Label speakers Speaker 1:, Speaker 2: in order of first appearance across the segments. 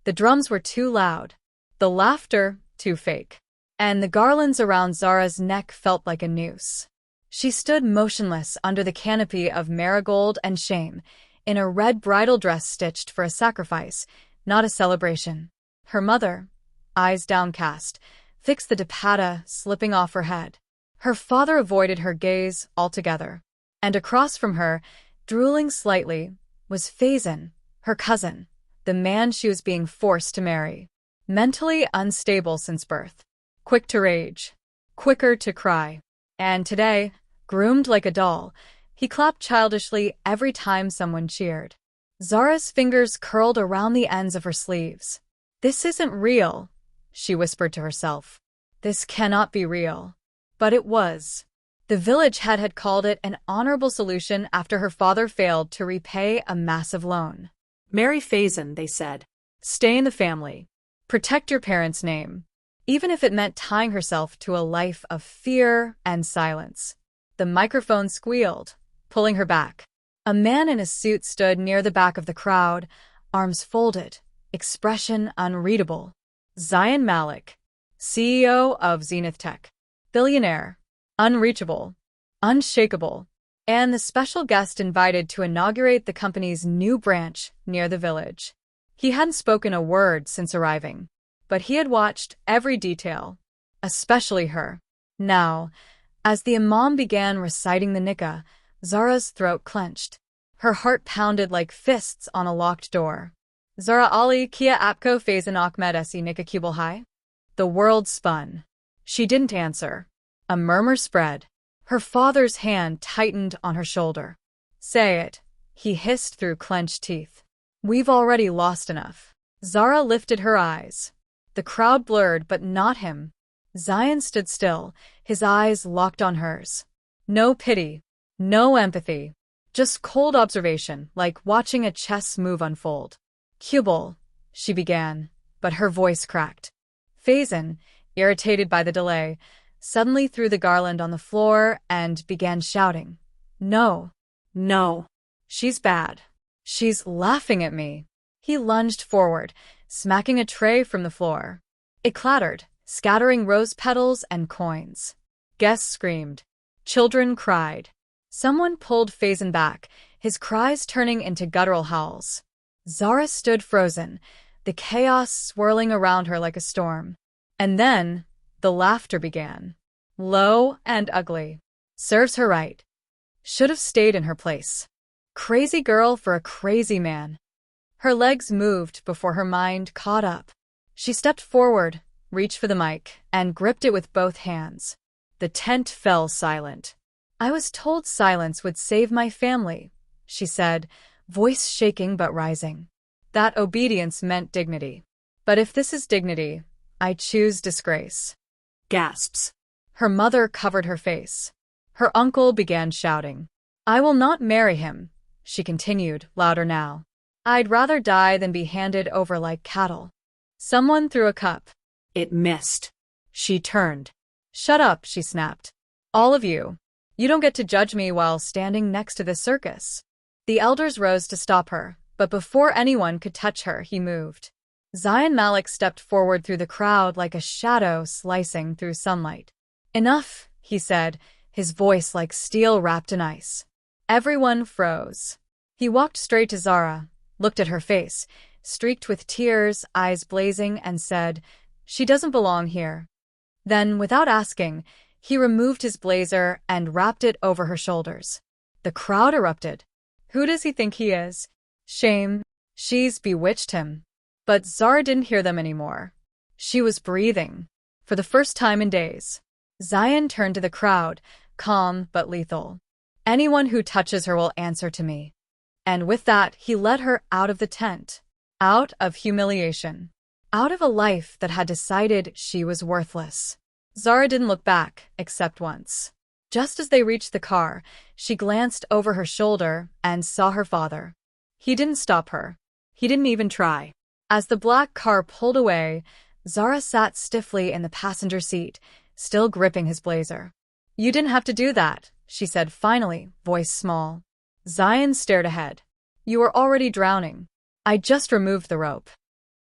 Speaker 1: The drums were too loud, the laughter too fake, and the garlands around Zara's neck felt like a noose. She stood motionless under the canopy of marigold and shame, in a red bridal dress stitched for a sacrifice, not a celebration. Her mother, eyes downcast, fixed the dupatta slipping off her head. Her father avoided her gaze altogether. And across from her, drooling slightly, was Faison, her cousin, the man she was being forced to marry. Mentally unstable since birth. Quick to rage. Quicker to cry. And today, groomed like a doll, he clapped childishly every time someone cheered. Zara's fingers curled around the ends of her sleeves. "This isn't real," she whispered to herself. "This cannot be real." But it was. The village head had called it an honorable solution after her father failed to repay a massive loan.
Speaker 2: "Marry Faison," they said.
Speaker 1: "Stay in the family. Protect your parents' name," even if it meant tying herself to a life of fear and silence. The microphone squealed, pulling her back. A man in a suit stood near the back of the crowd, arms folded, expression unreadable. Zayn Malik, CEO of Zenith Tech. Billionaire. Unreachable. Unshakable. And the special guest invited to inaugurate the company's new branch near the village. He hadn't spoken a word since arriving, but he had watched every detail, especially her. Now, as the imam began reciting the nikah, Zara's throat clenched. Her heart pounded like fists on a locked door. "Zara Ali Kia Apko Faison Ahmed Esi Nikah Kubelhai?" The world spun. She didn't answer. A murmur spread. Her father's hand tightened on her shoulder. "Say it," he hissed through clenched teeth. "We've already lost enough." Zara lifted her eyes. The crowd blurred, but not him. Zayn stood still, his eyes locked on hers. No pity, no empathy, just cold observation, like watching a chess move unfold. "Kubel," she began, but her voice cracked. Faison, irritated by the delay, suddenly threw the garland on the floor and began shouting. "No, no, she's bad. She's laughing at me." He lunged forward, smacking a tray from the floor. It clattered, scattering rose petals and coins. Guests screamed. Children cried. Someone pulled Faison back, his cries turning into guttural howls. Zara stood frozen, the chaos swirling around her like a storm. And then, the laughter began. Low and ugly. Serves her right. Should have stayed in her place. Crazy girl for a crazy man. Her legs moved before her mind caught up. She stepped forward, reached for the mic, and gripped it with both hands. The tent fell silent. "I was told silence would save my family," she said, voice shaking but rising. "That obedience meant dignity. But if this is dignity, I choose disgrace."
Speaker 2: Gasps.
Speaker 1: Her mother covered her face. Her uncle began shouting. "I will not marry him," she continued, louder now. "I'd rather die than be handed over like cattle." Someone threw a cup.
Speaker 2: It missed.
Speaker 1: She turned. "Shut up," she snapped. "All of you. You don't get to judge me while standing next to this circus." The elders rose to stop her, but before anyone could touch her, he moved. Zayn Malik stepped forward through the crowd like a shadow slicing through sunlight. "Enough," he said, his voice like steel wrapped in ice. Everyone froze. He walked straight to Zara, looked at her face, streaked with tears, eyes blazing, and said, "She doesn't belong here." Then, without asking, he removed his blazer and wrapped it over her shoulders. The crowd erupted. Who does he think he is? Shame. She's bewitched him. But Zara didn't hear them anymore. She was breathing. For the first time in days. Zayn turned to the crowd, calm but lethal. "Anyone who touches her will answer to me." And with that, he led her out of the tent. Out of humiliation. Out of a life that had decided she was worthless. Zara didn't look back, except once. Just as they reached the car, she glanced over her shoulder and saw her father. He didn't stop her. He didn't even try. As the black car pulled away, Zara sat stiffly in the passenger seat, still gripping his blazer. "You didn't have to do that," she said finally, voice small. Zayn stared ahead. "You were already drowning. I just removed the rope."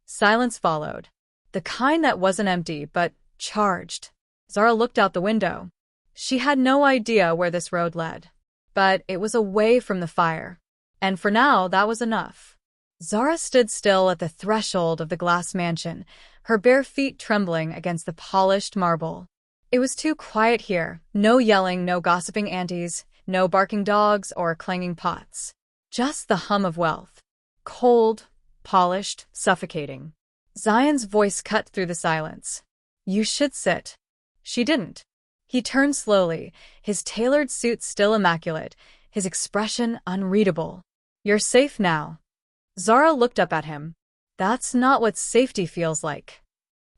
Speaker 1: Silence followed. The kind that wasn't empty, but charged. Zara looked out the window. She had no idea where this road led. But it was away from the fire. And for now, that was enough. Zara stood still at the threshold of the glass mansion, her bare feet trembling against the polished marble. It was too quiet here. No yelling, no gossiping aunties, no barking dogs or clanging pots. Just the hum of wealth. Cold, polished, suffocating. Zion's voice cut through the silence. You should sit. She didn't. He turned slowly, his tailored suit still immaculate, his expression unreadable. You're safe now. Zara looked up at him. That's not what safety feels like.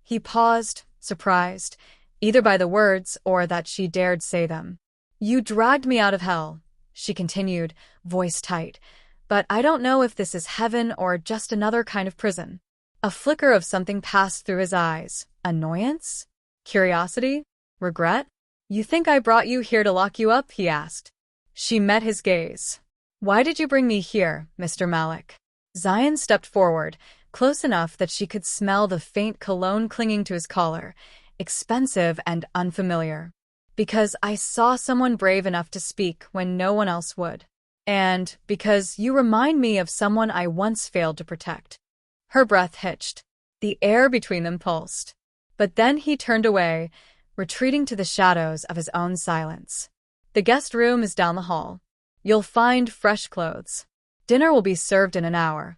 Speaker 1: He paused, surprised, either by the words or that she dared say them. You dragged me out of hell, she continued, voice tight. But I don't know if this is heaven or just another kind of prison. A flicker of something passed through his eyes. Annoyance? Curiosity? Regret? You think I brought you here to lock you up? He asked. She met his gaze. Why did you bring me here, Mr. Malik? Zion stepped forward, close enough that she could smell the faint cologne clinging to his collar, expensive and unfamiliar. Because I saw someone brave enough to speak when no one else would. And because you remind me of someone I once failed to protect. Her breath hitched. The air between them pulsed. But then he turned away, retreating to the shadows of his own silence. The guest room is down the hall. You'll find fresh clothes. Dinner will be served in an hour.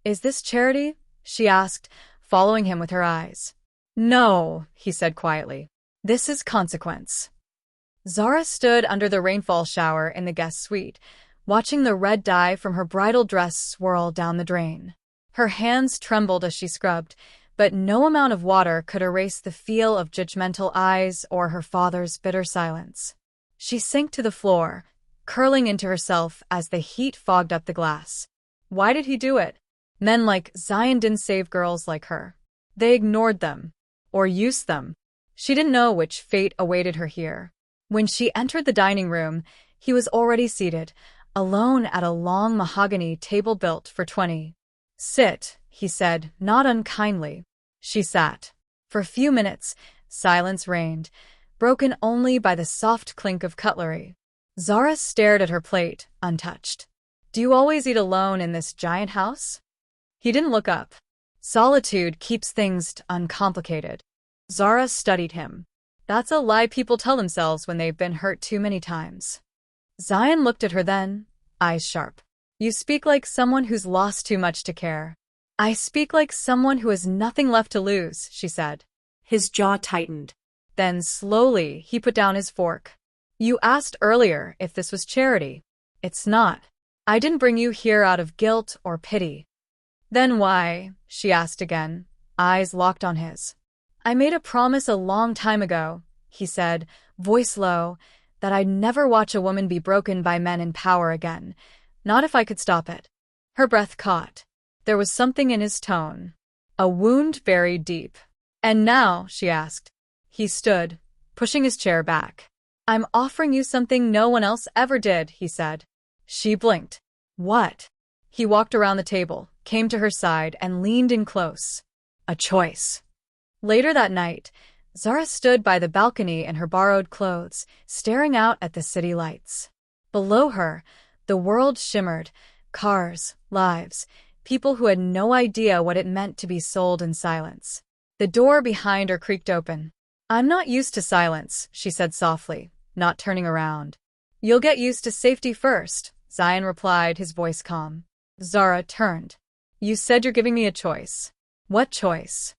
Speaker 1: Is this charity? She asked, following him with her eyes. No, he said quietly. This is consequence. Zara stood under the rainfall shower in the guest suite, watching the red dye from her bridal dress swirl down the drain. Her hands trembled as she scrubbed, but no amount of water could erase the feel of judgmental eyes or her father's bitter silence. She sank to the floor, curling into herself as the heat fogged up the glass. Why did he do it? Men like Zion didn't save girls like her. They ignored them, or used them. She didn't know which fate awaited her here. When she entered the dining room, he was already seated, alone at a long mahogany table built for 20. Sit, he said, not unkindly. She sat. For a few minutes, silence reigned, broken only by the soft clink of cutlery. Zara stared at her plate, untouched. Do you always eat alone in this giant house? He didn't look up. Solitude keeps things uncomplicated. Zara studied him. That's a lie people tell themselves when they've been hurt too many times. Zion looked at her then, eyes sharp. You speak like someone who's lost too much to care. I speak like someone who has nothing left to lose, she said.
Speaker 2: His jaw tightened.
Speaker 1: Then slowly he put down his fork. You asked earlier if this was charity. It's not. I didn't bring you here out of guilt or pity. Then why? She asked again, eyes locked on his. I made a promise a long time ago, he said, voice low, that I'd never watch a woman be broken by men in power again, not if I could stop it. Her breath caught. There was something in his tone, a wound buried deep. And now, she asked. He stood, pushing his chair back. I'm offering you something no one else ever did, he said. She blinked. What? He walked around the table, came to her side, and leaned in close. A choice. Later that night, Zara stood by the balcony in her borrowed clothes, staring out at the city lights. Below her, the world shimmered, cars, lives, people who had no idea what it meant to be sold in silence. The door behind her creaked open. I'm not used to silence, she said softly, not turning around. You'll get used to safety first, Zion replied, his voice calm. Zara turned. You said you're giving me a choice. What choice?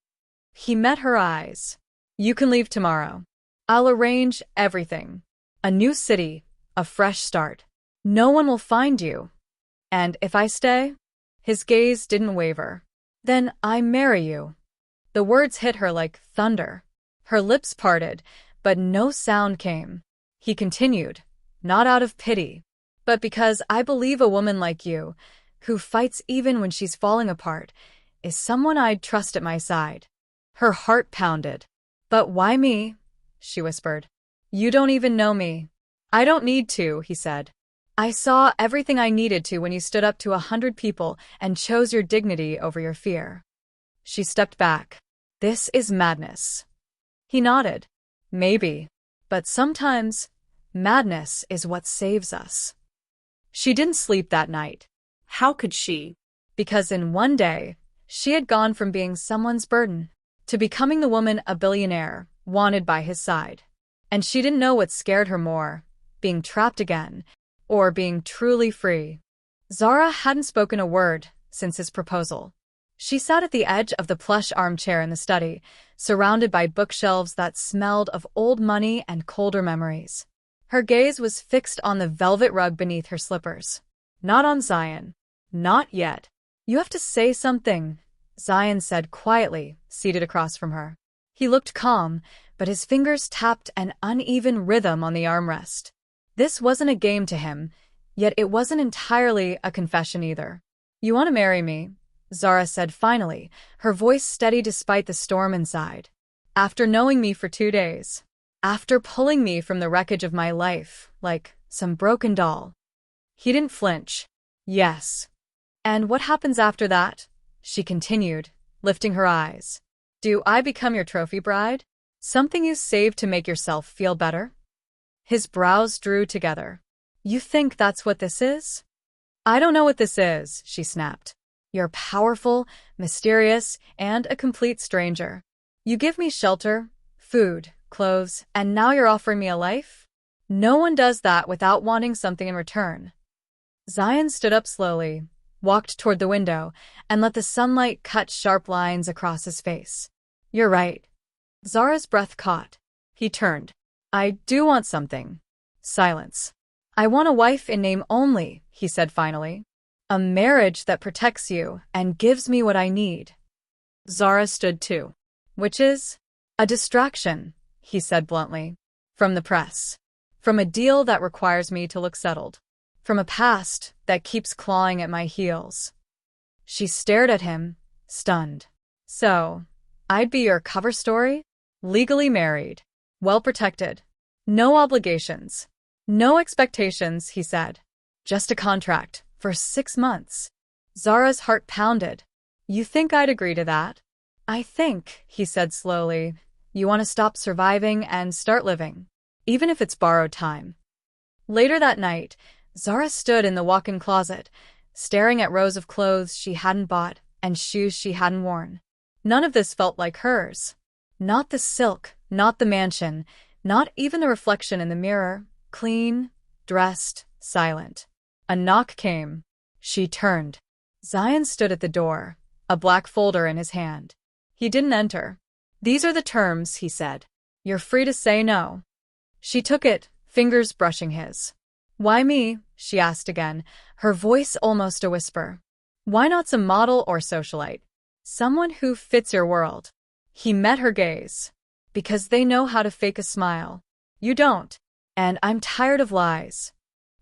Speaker 1: He met her eyes. You can leave tomorrow. I'll arrange everything. A new city, a fresh start. No one will find you. And if I stay? His gaze didn't waver. Then I marry you. The words hit her like thunder. Her lips parted, but no sound came. He continued, not out of pity, but because I believe a woman like you, who fights even when she's falling apart, is someone I'd trust at my side. Her heart pounded. But why me? She whispered. You don't even know me. I don't need to, he said. I saw everything I needed to when you stood up to 100 people and chose your dignity over your fear. She stepped back. This is madness. He nodded. Maybe. But sometimes, madness is what saves us. She didn't sleep that night.
Speaker 2: How could she?
Speaker 1: Because in one day, she had gone from being someone's burden to becoming the woman a billionaire wanted by his side. And she didn't know what scared her more, being trapped again, or being truly free. Zara hadn't spoken a word since his proposal. She sat at the edge of the plush armchair in the study, surrounded by bookshelves that smelled of old money and colder memories. Her gaze was fixed on the velvet rug beneath her slippers. Not on Zion. Not yet. You have to say something, Zion said quietly, seated across from her. He looked calm, but his fingers tapped an uneven rhythm on the armrest. This wasn't a game to him, yet it wasn't entirely a confession either. You want to marry me? Zara said finally, her voice steady despite the storm inside. After knowing me for 2 days. After pulling me from the wreckage of my life, like some broken doll. He didn't flinch. Yes. And what happens after that? She continued, lifting her eyes. Do I become your trophy bride? Something you save to make yourself feel better? His brows drew together. You think that's what this is? I don't know what this is, she snapped. You're powerful, mysterious, and a complete stranger. You give me shelter, food, clothes, and now you're offering me a life? No one does that without wanting something in return. Zion stood up slowly, walked toward the window, and let the sunlight cut sharp lines across his face. You're right. Zara's breath caught. He turned. I do want something. Silence. I want a wife in name only, he said finally. A marriage that protects you and gives me what I need. Zara stood too. Which is? A distraction, he said bluntly. From the press. From a deal that requires me to look settled. From a past that keeps clawing at my heels. She stared at him, stunned. So, I'd be your cover story? Legally married. Well protected. No obligations. No expectations, he said. Just a contract. For 6 months. Zara's heart pounded. You think I'd agree to that? I think, he said slowly, you want to stop surviving and start living. Even if it's borrowed time. Later that night, Zara stood in the walk-in closet, staring at rows of clothes she hadn't bought and shoes she hadn't worn. None of this felt like hers. Not the silk, not the mansion, not even the reflection in the mirror, clean, dressed, silent. A knock came. She turned. Zion stood at the door, a black folder in his hand. He didn't enter. These are the terms, he said. You're free to say no. She took it, fingers brushing his. Why me? She asked again, her voice almost a whisper. Why not some model or socialite? Someone who fits your world. He met her gaze. Because they know how to fake a smile. You don't. And I'm tired of lies.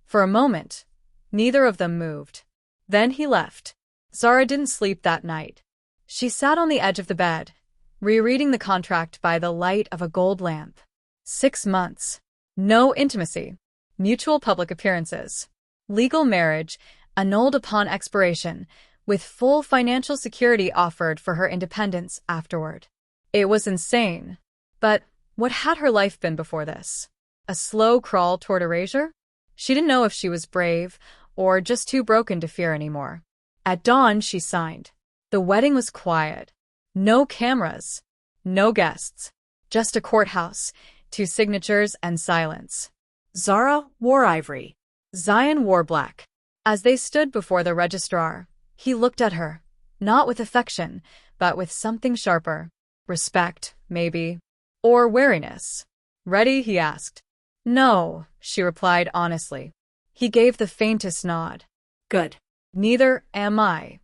Speaker 1: For a moment, neither of them moved. Then he left. Zara didn't sleep that night. She sat on the edge of the bed, rereading the contract by the light of a gold lamp. 6 months. No intimacy. Mutual public appearances. Legal marriage, annulled upon expiration, with full financial security offered for her independence afterward. It was insane. But what had her life been before this? A slow crawl toward erasure? She didn't know if she was brave or just too broken to fear anymore. At dawn, she signed. The wedding was quiet. No cameras. No guests. Just a courthouse, 2 signatures, and silence.
Speaker 2: Zara wore ivory.
Speaker 1: Zion wore black. As they stood before the registrar, he looked at her, not with affection, but with something sharper. Respect, maybe. Or wariness. Ready? He asked. No, she replied honestly. He gave the faintest nod.
Speaker 2: Good.
Speaker 1: Neither am I.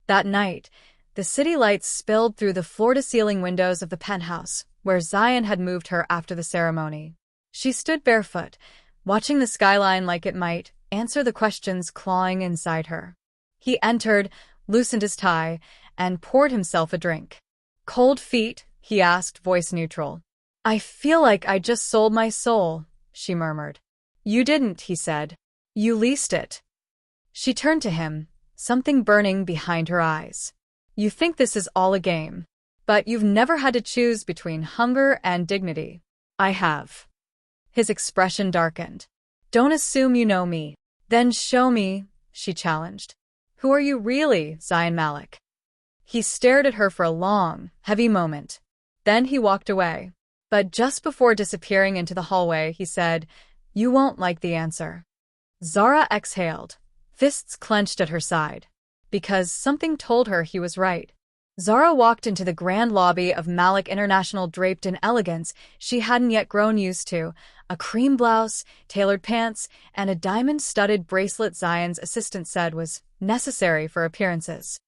Speaker 1: That night, the city lights spilled through the floor-to-ceiling windows of the penthouse, where Zion had moved her after the ceremony. She stood barefoot, watching the skyline like it might answer the questions clawing inside her. He entered, loosened his tie, and poured himself a drink. Cold feet? He asked, voice neutral. I feel like I just sold my soul, she murmured. You didn't, he said. You leased it. She turned to him, something burning behind her eyes. You think this is all a game, but you've never had to choose between hunger and dignity.
Speaker 2: I have.
Speaker 1: His expression darkened. Don't assume you know me. Then show me, she challenged. Who are you really, Zayn Malik? He stared at her for a long, heavy moment. Then he walked away. But just before disappearing into the hallway, he said, You won't like the answer. Zara exhaled, fists clenched at her side. Because something told her he was right. Zara walked into the grand lobby of Malik International draped in elegance she hadn't yet grown used to, a cream blouse, tailored pants, and a diamond-studded bracelet Zayn's assistant said was necessary for appearances.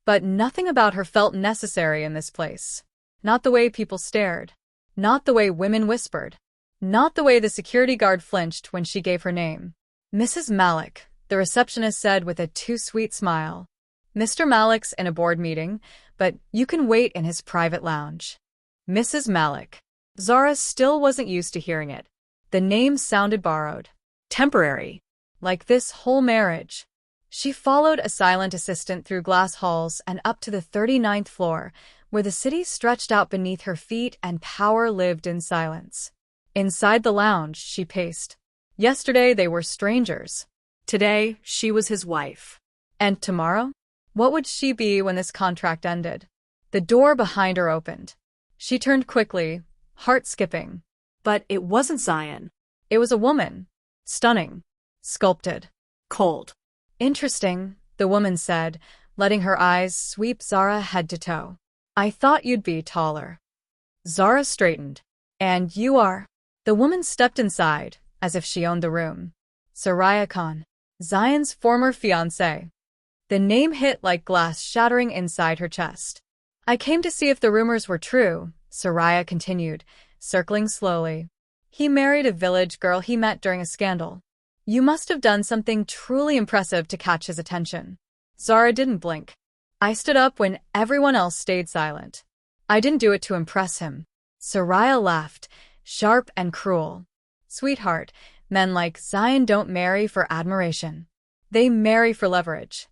Speaker 1: But nothing about her felt necessary in this place. Not the way people stared. Not the way women whispered. Not the way the security guard flinched when she gave her name. Mrs. Malik, the receptionist said with a too-sweet smile. Mr. Malik's in a board meeting, but you can wait in his private lounge. Mrs. Malik. Zara still wasn't used to hearing it. The name sounded borrowed.
Speaker 2: Temporary.
Speaker 1: Like this whole marriage. She followed a silent assistant through glass halls and up to the 39th floor, where the city stretched out beneath her feet and power lived in silence. Inside the lounge, she paced. Yesterday they were strangers.
Speaker 2: Today, she was his wife.
Speaker 1: And tomorrow? What would she be when this contract ended? The door behind her opened. She turned quickly, heart skipping.
Speaker 2: But it wasn't Zayn.
Speaker 1: It was a woman. Stunning. Sculpted.
Speaker 2: Cold.
Speaker 1: Interesting, the woman said, letting her eyes sweep Zara head to toe. I thought you'd be taller. Zara straightened. And you are? The woman stepped inside, as if she owned the room. Soraya Khan. Zayn's former fiancé. The name hit like glass shattering inside her chest. I came to see if the rumors were true, Soraya continued, circling slowly. He married a village girl he met during a scandal. You must have done something truly impressive to catch his attention. Zara didn't blink. I stood up when everyone else stayed silent. I didn't do it to impress him. Soraya laughed, sharp and cruel. Sweetheart, men like Zayn don't marry for admiration. They marry for leverage.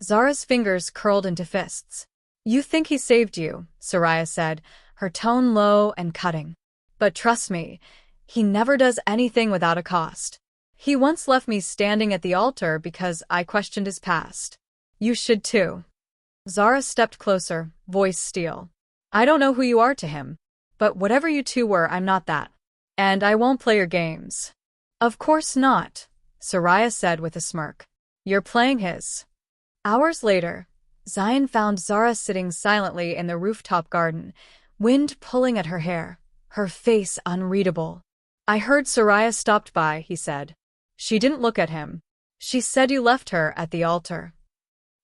Speaker 1: Zara's fingers curled into fists. You think he saved you, Soraya said, her tone low and cutting. But trust me, he never does anything without a cost. He once left me standing at the altar because I questioned his past. You should too. Zara stepped closer, voice steel. I don't know who you are to him, but whatever you two were, I'm not that. And I won't play your games. Of course not, Soraya said with a smirk. You're playing his. Hours later, Zayn found Zara sitting silently in the rooftop garden, wind pulling at her hair, her face unreadable. I heard Soraya stopped by, he said. She didn't look at him. She said you left her at the altar.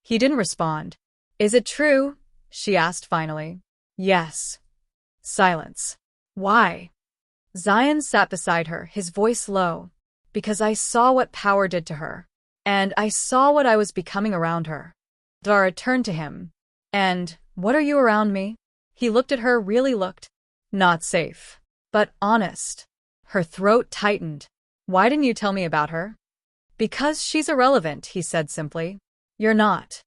Speaker 1: He didn't respond. Is it true? She asked finally. Yes. Silence. Why? Zayn sat beside her, his voice low. Because I saw what power did to her. And I saw what I was becoming around her. Zara turned to him. And, what are you around me? He looked at her, really looked. Not safe. But honest. Her throat tightened. Why didn't you tell me about her? Because she's irrelevant, he said simply. You're not.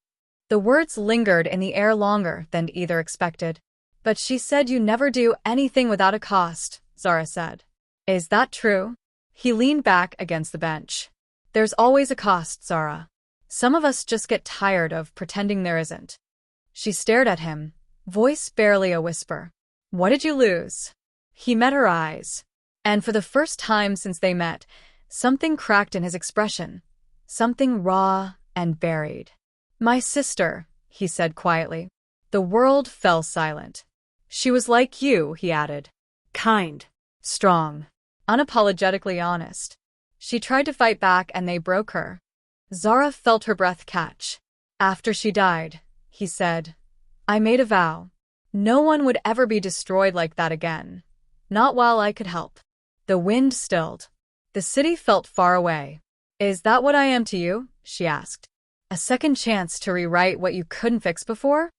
Speaker 1: The words lingered in the air longer than either expected. But she said you never do anything without a cost, Zara said. Is that true? He leaned back against the bench. There's always a cost, Zara. Some of us just get tired of pretending there isn't. She stared at him, voice barely a whisper. What did you lose? He met her eyes. And for the first time since they met, something cracked in his expression. Something raw and buried. My sister, he said quietly. The world fell silent. She was like you, he added. Kind. Strong. Unapologetically honest. She tried to fight back and they broke her. Zara felt her breath catch. After she died, he said, I made a vow. No one would ever be destroyed like that again. Not while I could help. The wind stilled. The city felt far away. Is that what I am to you? She asked. A second chance to rewrite what you couldn't fix before?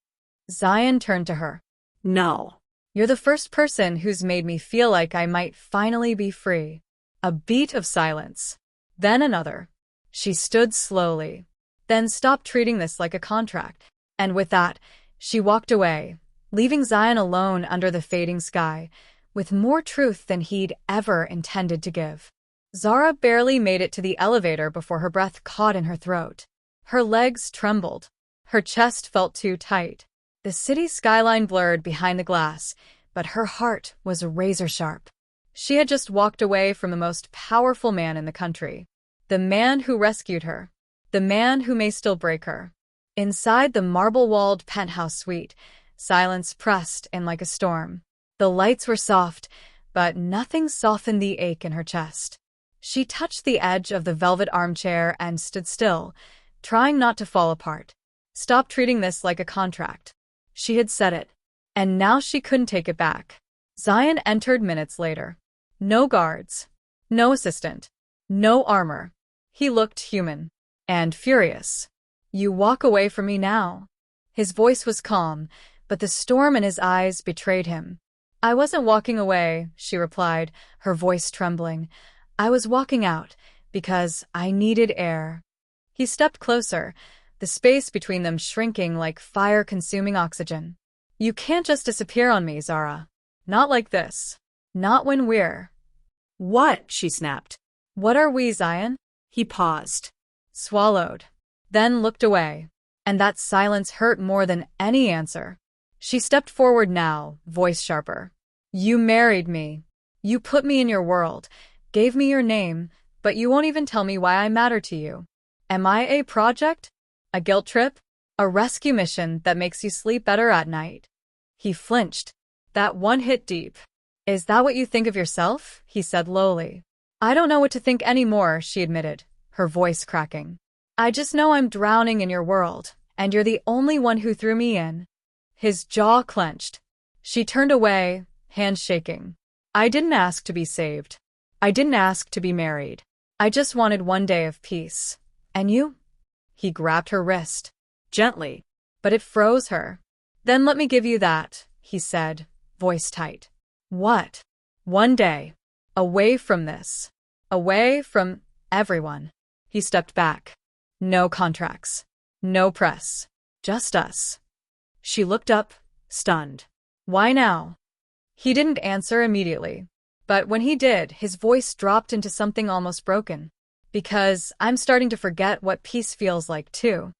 Speaker 1: Zayn turned to her. No. You're the first person who's made me feel like I might finally be free. A beat of silence. Then another. She stood slowly. Then stopped treating this like a contract. And with that, She walked away, leaving Zion alone under the fading sky, with more truth than he'd ever intended to give. Zara barely made it to the elevator before her breath caught in her throat. Her legs trembled. Her chest felt too tight. The city skyline blurred behind the glass, but her heart was razor-sharp. She had just walked away from the most powerful man in the country. The man who rescued her. The man who may still break her. Inside the marble-walled penthouse suite, silence pressed in like a storm. The lights were soft, but nothing softened the ache in her chest. She touched the edge of the velvet armchair and stood still, trying not to fall apart. Stop treating this like a contract. She had said it, and now she couldn't take it back. Zion entered minutes later. No guards. No assistant. No armor. He looked human. And furious. You walk away from me now. His voice was calm, but the storm in his eyes betrayed him. I wasn't walking away, she replied, her voice trembling. I was walking out, because I needed air. He stepped closer, the space between them shrinking like fire-consuming oxygen. You can't just disappear on me, Zara. Not like this. Not when we're…
Speaker 2: What? She snapped.
Speaker 1: What are we, Zion?
Speaker 2: He paused.
Speaker 1: Swallowed. Then looked away. And that silence hurt more than any answer. She stepped forward now, voice sharper. You married me. You put me in your world, gave me your name, but you won't even tell me why I matter to you. Am I a project? A guilt trip? A rescue mission that makes you sleep better at night? He flinched. That one hit deep. Is that what you think of yourself? He said lowly. I don't know what to think anymore, she admitted, her voice cracking. I just know I'm drowning in your world, and you're the only one who threw me in. His jaw clenched. She turned away, hands shaking. I didn't ask to be saved. I didn't ask to be married. I just wanted one day of peace. And you? He grabbed her wrist. Gently. But it froze her. Then let me give you that, he said, voice tight. What? One day. Away from this. Away from everyone. He stepped back. No contracts. No press. Just us. She looked up, stunned. Why now? He didn't answer immediately. But when he did, his voice dropped into something almost broken. Because I'm starting to forget what peace feels like, too.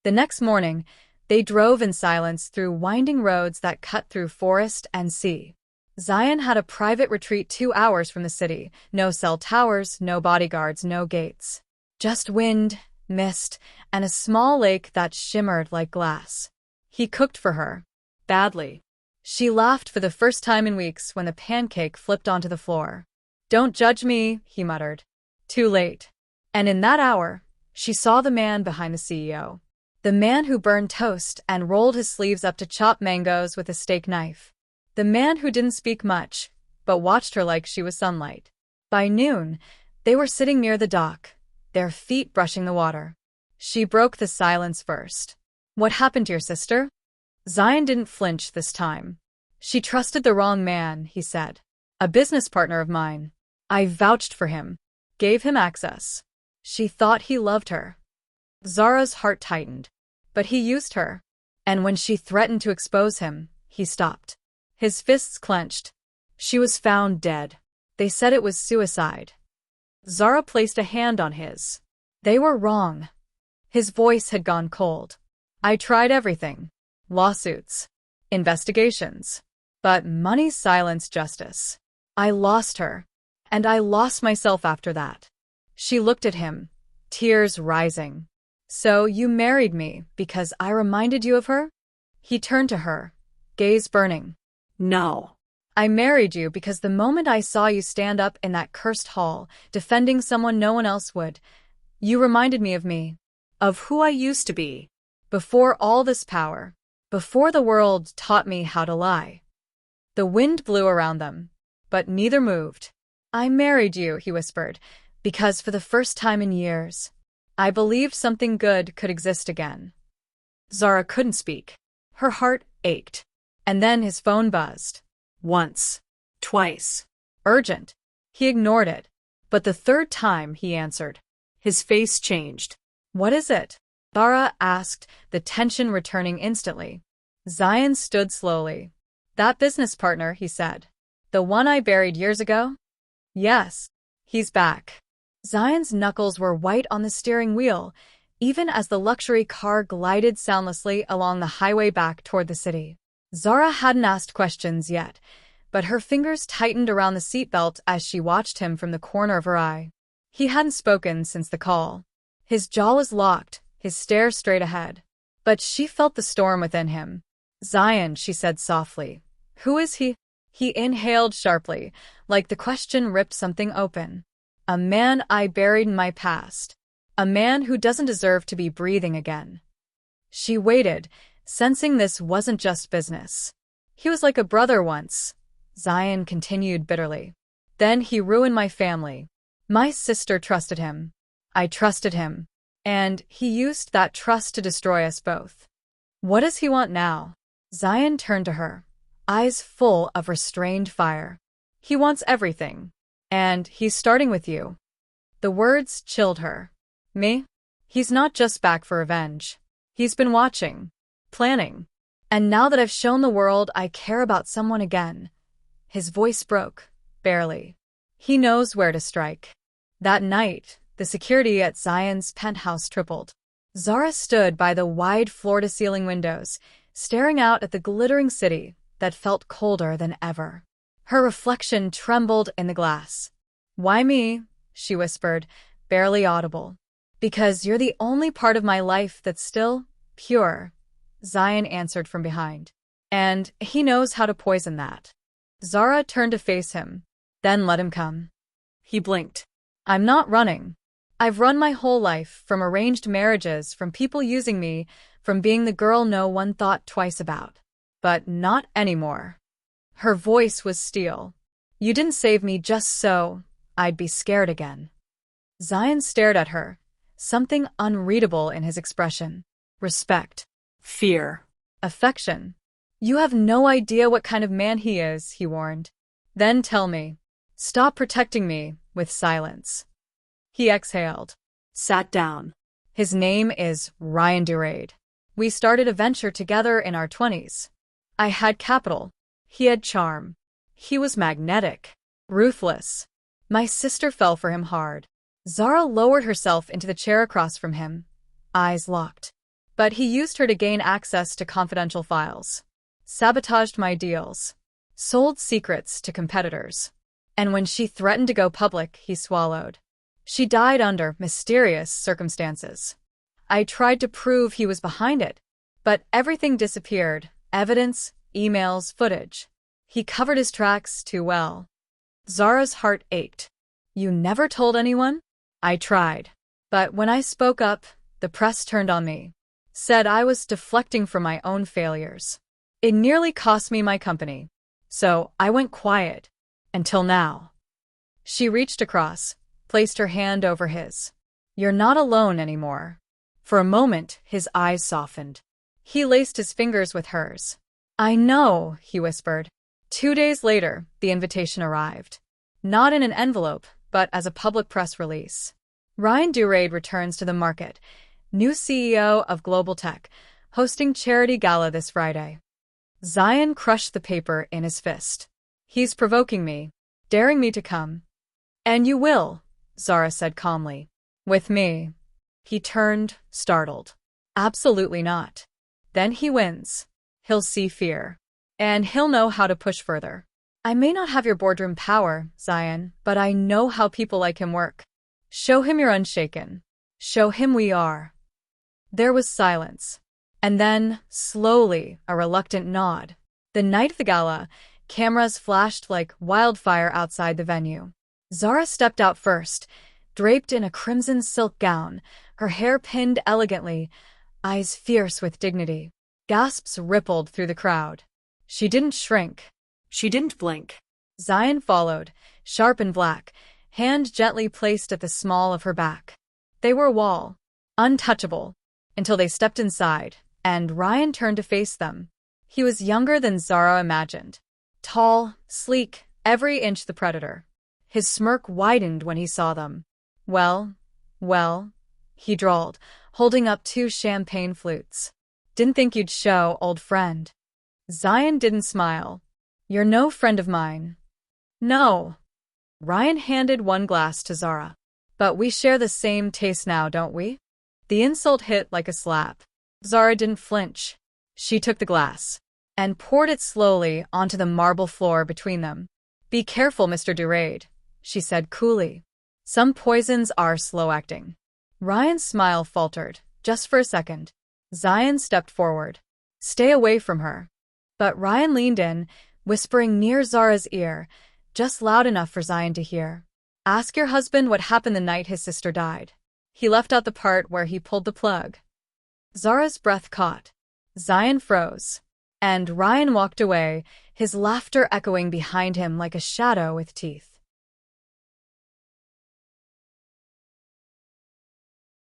Speaker 1: The next morning, they drove in silence through winding roads that cut through forest and sea. Zion had a private retreat 2 hours from the city. No cell towers, no bodyguards, no gates. Just wind, mist, and a small lake that shimmered like glass. He cooked for her. Badly. She laughed for the first time in weeks when the pancake flipped onto the floor. Don't judge me, he muttered. Too late. And in that hour, she saw the man behind the CEO. The man who burned toast and rolled his sleeves up to chop mangoes with a steak knife. The man who didn't speak much, but watched her like she was sunlight. By noon, they were sitting near the dock, their feet brushing the water. She broke the silence first. What happened to your sister? Zion didn't flinch this time. She trusted the wrong man, he said. A business partner of mine. I vouched for him. Gave him access. She thought he loved her. Zara's heart tightened. But he used her. And when she threatened to expose him, he stopped. His fists clenched. She was found dead. They said it was suicide. Zara placed a hand on his. They were wrong. His voice had gone cold. I tried everything. Lawsuits. Investigations. But money silenced justice. I lost her. And I lost myself after that. She looked at him, tears rising. So you married me because I reminded you of her? He turned to her, gaze burning. No. I married you because the moment I saw you stand up in that cursed hall, defending someone no one else would, you reminded me of me. Of who I used to be. Before all this power. Before the world taught me how to lie. The wind blew around them, but neither moved. I married you, he whispered, because for the first time in years, I believed something good could exist again. Zara couldn't speak. Her heart ached. And then his phone buzzed. Once. Twice. Urgent. He ignored it. But the third time he answered. His face changed. What is it? Zara asked, the tension returning instantly. Zion stood slowly. That business partner, he said. The one I buried years ago? Yes. He's back. Zion's knuckles were white on the steering wheel, even as the luxury car glided soundlessly along the highway back toward the city. Zara hadn't asked questions yet, but her fingers tightened around the seatbelt as she watched him from the corner of her eye. He hadn't spoken since the call. His jaw was locked, his stare straight ahead. But she felt the storm within him. Zion, she said softly. Who is he? He inhaled sharply, like the question ripped something open. A man I buried in my past. A man who doesn't deserve to be breathing again. She waited, sensing this wasn't just business. He was like a brother once, Zion continued bitterly. Then he ruined my family. My sister trusted him. I trusted him. And he used that trust to destroy us both. What does he want now? Zion turned to her, eyes full of restrained fire. He wants everything. And he's starting with you. The words chilled her. Me? He's not just back for revenge. He's been watching, planning. And now that I've shown the world I care about someone again. His voice broke, barely. He knows where to strike. That night, the security at Zion's penthouse tripled. Zara stood by the wide floor-to-ceiling windows, staring out at the glittering city that felt colder than ever. Her reflection trembled in the glass. Why me? She whispered, barely audible. Because you're the only part of my life that's still pure, Zion answered from behind. And he knows how to poison that. Zara turned to face him, then let him come. He blinked. I'm not running. I've run my whole life, from arranged marriages, from people using me, from being the girl no one thought twice about. But not anymore. Her voice was steel. You didn't save me just so I'd be scared again. Zion stared at her, something unreadable in his expression. Respect. Fear. Affection. You have no idea what kind of man he is, he warned. Then tell me. Stop protecting me with silence. He exhaled, sat down. His name is Ryan Durade. We started a venture together in our 20s. I had capital. He had charm. He was magnetic, ruthless. My sister fell for him hard. Zara lowered herself into the chair across from him, eyes locked. But he used her to gain access to confidential files, sabotaged my deals, sold secrets to competitors. And when she threatened to go public, he swallowed. She died under mysterious circumstances. I tried to prove he was behind it, but everything disappeared. Evidence, emails, footage. He covered his tracks too well. Zara's heart ached. You never told anyone? I tried. But when I spoke up, the press turned on me. Said I was deflecting from my own failures. It nearly cost me my company. So I went quiet. Until now. She reached across, placed her hand over his. You're not alone anymore. For a moment, his eyes softened. He laced his fingers with hers. I know, he whispered. 2 days later, the invitation arrived. Not in an envelope, but as a public press release. Ryan Durade returns to the market, new CEO of Global Tech, hosting charity gala this Friday. Zion crushed the paper in his fist. He's provoking me, daring me to come. And you will, Zara said calmly. With me. He turned, startled. Absolutely not. Then he wins. He'll see fear. And he'll know how to push further. I may not have your boardroom power, Zion, but I know how people like him work. Show him you're unshaken. Show him we are. There was silence. And then, slowly, a reluctant nod. The night of the gala, cameras flashed like wildfire outside the venue. Zara stepped out first, draped in a crimson silk gown, her hair pinned elegantly, eyes fierce with dignity. Gasps rippled through the crowd. She didn't shrink. She didn't blink. Zion followed, sharp and black, hand gently placed at the small of her back. They were a wall, untouchable, until they stepped inside, and Ryan turned to face them. He was younger than Zara imagined. Tall, sleek, every inch the predator. His smirk widened when he saw them. Well, he drawled, holding up 2 champagne flutes. Didn't think you'd show, old friend. Zion didn't smile. You're no friend of mine. No. Ryan handed one glass to Zara. But we share the same taste now, don't we? The insult hit like a slap. Zara didn't flinch. She took the glass and poured it slowly onto the marble floor between them. Be careful, Mr. Durade, she said coolly. Some poisons are slow-acting. Ryan's smile faltered, just for a second. Zion stepped forward. Stay away from her. But Ryan leaned in, whispering near Zara's ear, just loud enough for Zion to hear. Ask your husband what happened the night his sister died. He left out the part where he pulled the plug. Zara's breath caught. Zion froze. And Ryan walked away, his laughter echoing behind him like a shadow with teeth.